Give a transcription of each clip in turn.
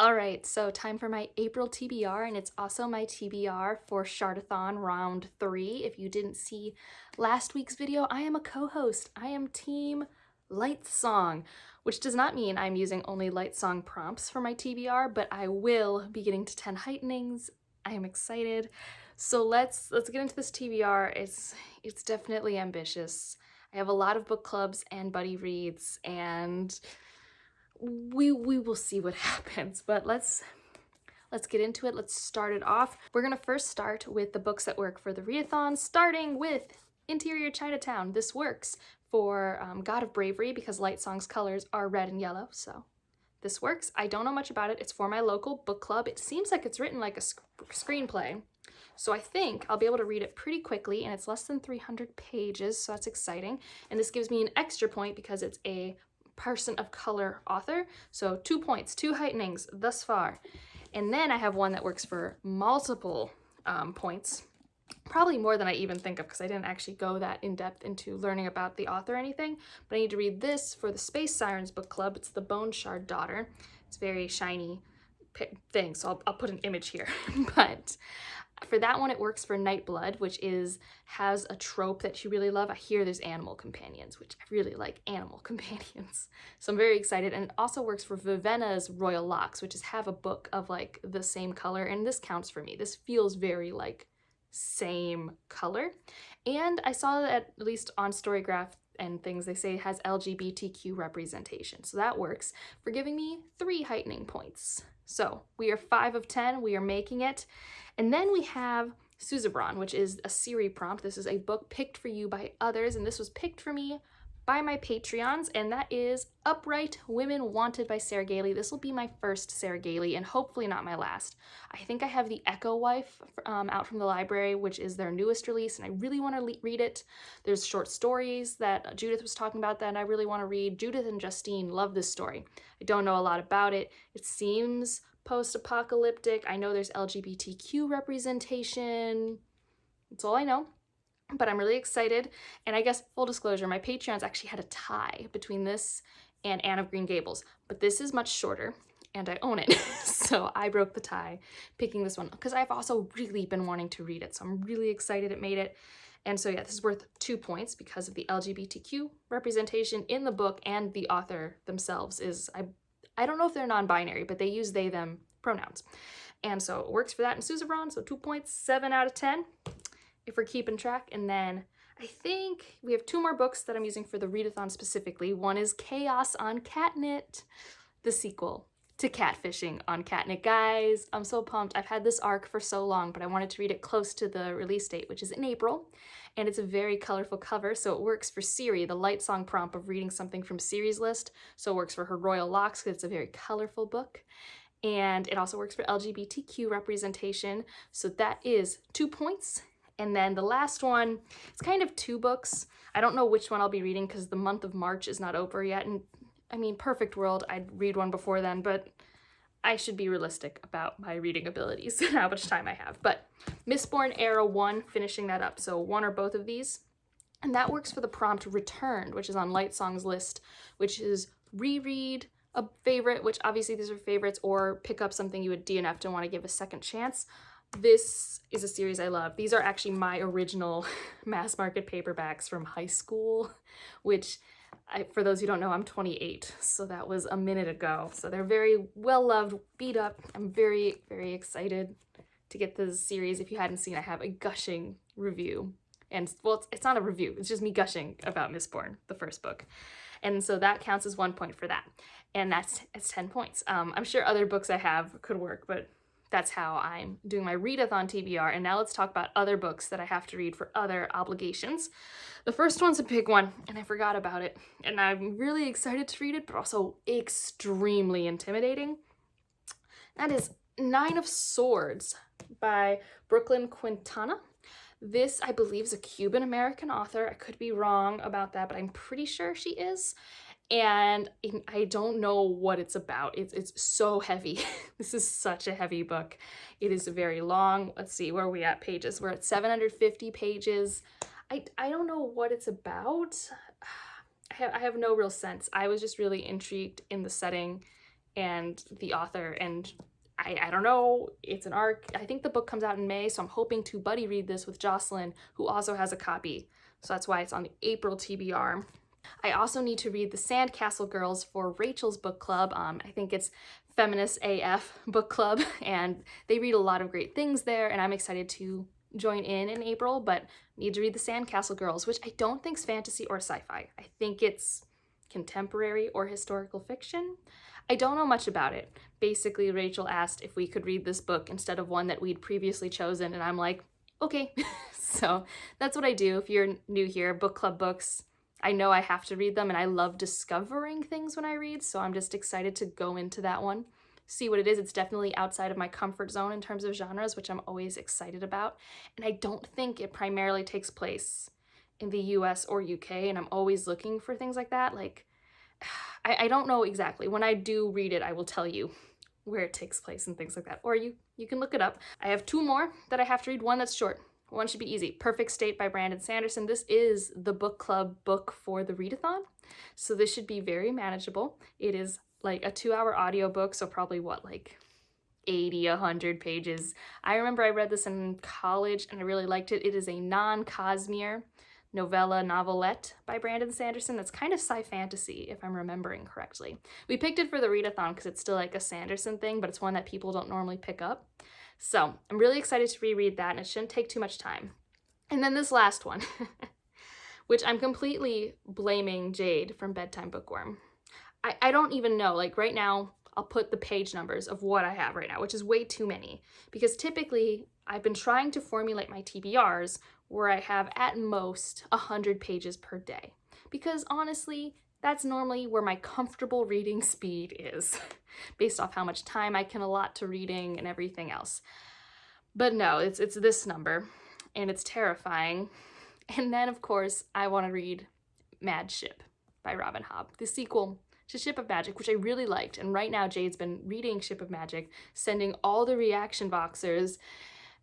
All right, so time for my April TBR, and it's also my TBR for Chartathon Round 3. If you didn't see last week's video, I am a co-host. I am Team Light Song, which does not mean I'm using only Light Song prompts for my TBR, but I will be getting to 10 heightenings. I am excited. So let's get into this TBR. It's definitely ambitious. I have a lot of book clubs and buddy reads, and we will see what happens, but let's get into it. Let's start it off. We're gonna first start with the books that work for the readathon, starting with Interior Chinatown. This works for God of Bravery because Light Song's colors are red and yellow, so this works. I don't know much about it. It's for my local book club. It seems like it's written like a screenplay, so I think I'll be able to read it pretty quickly, and it's less than 300 pages, so that's exciting. And this gives me an extra point because it's a person of color author, so 2 points, 2 heightenings thus far. And then I have one that works for multiple points, probably more than I even think of because I didn't actually go that in depth into learning about the author or anything, but I need to read this for the Space Sirens book club. It's The Bone Shard Daughter. It's very shiny thing, so I'll put an image here. But for that one, it works for Nightblood, which has a trope that you really love. I hear there's animal companions, which I really like animal companions. So I'm very excited. And it also works for Vivenna's Royal Locks, which have a book of like the same color. And this counts for me. This feels very like same color. And I saw that at least on Storygraph and things, they say it has LGBTQ representation. So that works for giving me 3 heightening points. So we are 5 of 10. We are making it. And then we have Suzerain, which is a Siri prompt. This is a book picked for you by others, and this was picked for me by my Patreons, and that is Upright Women Wanted by Sarah Gailey. This will be my first Sarah Gailey, and hopefully not my last. I think I have The Echo Wife out from the library, which is their newest release, and I really want to read it. There's short stories that Judith was talking about that I really want to read. Judith and Justine love this story. I don't know a lot about it. It seems post-apocalyptic. I know there's LGBTQ representation. That's all I know. But I'm really excited. And I guess, full disclosure, my Patreons actually had a tie between this and Anne of Green Gables. But this is much shorter, and I own it. So I broke the tie picking this one, because I've also really been wanting to read it. So I'm really excited it made it. And so yeah, this is worth 2 points because of the LGBTQ representation in the book, and the author themselves is, I don't know if they're non-binary, but they use they, them pronouns. And so it works for that in Suzerain, so 2 points, 7 out of 10, if we're keeping track. And then I think we have 2 more books that I'm using for the readathon specifically. One is Chaos on Catnit, the sequel to Catfishing on Catnit. Guys, I'm so pumped. I've had this arc for so long, but I wanted to read it close to the release date, which is in April. And it's a very colorful cover, so it works for Siri, the Light Song prompt of reading something from Siri's list. So it works for her Royal Locks because it's a very colorful book. And it also works for LGBTQ representation. So that is 2 points. And then the last one, it's kind of 2 books. I don't know which one I'll be reading because the month of March is not over yet. And I mean, perfect world, I'd read one before then, but I should be realistic about my reading abilities and how much time I have. But Mistborn Era 1, finishing that up. So 1 or both of these. And that works for the prompt Returned, which is on Light Song's list, which is reread a favorite, which obviously these are favorites, or pick up something you would DNF and want to give a second chance. This is a series I love. These are actually my original mass market paperbacks from high school, which for those who don't know, I'm 28, so that was a minute ago. So they're very well loved, beat up. I'm very, very excited to get this series. If you hadn't seen, I have a gushing review. And well, it's not a review, it's just me gushing about Mistborn, the first book. And so that counts as 1 point for that. And it's 10 points. I'm sure other books I have could work, but that's how I'm doing my readathon TBR. And now let's talk about other books that I have to read for other obligations. The first one's a big one, and I forgot about it. And I'm really excited to read it, but also extremely intimidating. That is 9 of Swords by Brooklyn Quintana. This, I believe, is a Cuban-American author. I could be wrong about that, but I'm pretty sure she is. And I don't know what it's about. It's so heavy. This is such a heavy book. It is very long. Let's see, where are we at pages? We're at 750 pages. I don't know what it's about. I have no real sense. I was just really intrigued in the setting and the author, and I don't know, it's an arc. I think the book comes out in May, so I'm hoping to buddy read this with Jocelyn, who also has a copy. So that's why it's on the April TBR. I also need to read The Sandcastle Girls for Rachel's book club. I think it's Feminist AF book club, and they read a lot of great things there, and I'm excited to join in April, but need to read The Sandcastle Girls, which I don't think is fantasy or sci-fi. I think it's contemporary or historical fiction. I don't know much about it. Basically, Rachel asked if we could read this book instead of one that we'd previously chosen, and I'm like, okay. So that's what I do. If you're new here, book club books, I know I have to read them, and I love discovering things when I read, so I'm just excited to go into that one, see what it is. It's definitely outside of my comfort zone in terms of genres, which I'm always excited about, and I don't think it primarily takes place in the US or UK, and I'm always looking for things like that. Like, I don't know exactly. When I do read it, I will tell you where it takes place and things like that, or you can look it up. I have two more that I have to read, one that's short. One should be easy. Perfect State by Brandon Sanderson. This is the book club book for the readathon, so this should be very manageable. It is like a 2-hour audiobook, so probably what, like 80, 100 pages. I remember I read this in college and I really liked it. It is a non-Cosmere novella novelette by Brandon Sanderson that's kind of sci-fantasy, if I'm remembering correctly. We picked it for the readathon because it's still like a Sanderson thing, but it's one that people don't normally pick up. So I'm really excited to reread that, and it shouldn't take too much time. And then this last one, which I'm completely blaming Jade from Bedtime Bookworm. I don't even know, like right now, I'll put the page numbers of what I have right now, which is way too many, because typically I've been trying to formulate my TBRs where I have at most 100 pages per day, because honestly, that's normally where my comfortable reading speed is, based off how much time I can allot to reading and everything else. But no, it's this number, and it's terrifying. And then, of course, I want to read Mad Ship by Robin Hobb, the sequel to Ship of Magic, which I really liked. And right now, Jade's been reading Ship of Magic, sending all the reaction boxers,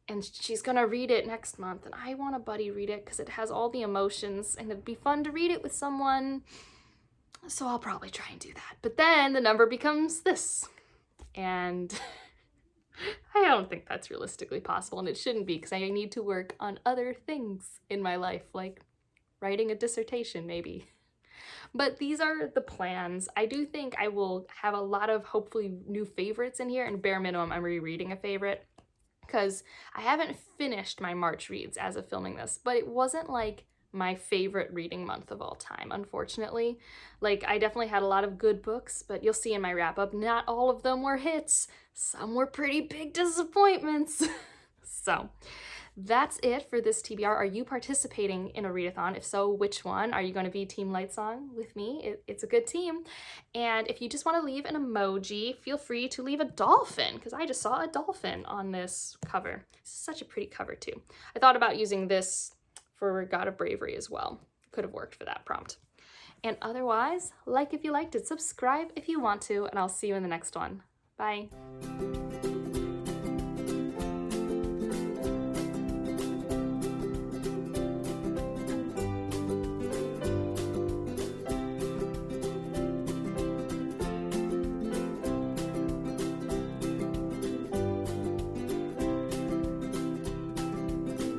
and she's gonna read it next month. And I want to buddy read it because it has all the emotions, and it'd be fun to read it with someone. So I'll probably try and do that. But then the number becomes this. And I don't think that's realistically possible, and it shouldn't be, because I need to work on other things in my life, like writing a dissertation maybe. But these are the plans. I do think I will have a lot of hopefully new favorites in here, and bare minimum I'm rereading a favorite, because I haven't finished my March reads as of filming this, but it wasn't like my favorite reading month of all time, unfortunately. Like, I definitely had a lot of good books, but you'll see in my wrap-up, not all of them were hits. Some were pretty big disappointments. So that's it for this TBR. Are you participating in a readathon? If so, which one? Are you going to be Team Lightsong with me? It's a good team. And if you just want to leave an emoji, feel free to leave a dolphin, because I just saw a dolphin on this cover. It's such a pretty cover too. I thought about using this for God of Bravery as well. Could have worked for that prompt. And otherwise, like if you liked it, subscribe if you want to, and I'll see you in the next one. Bye.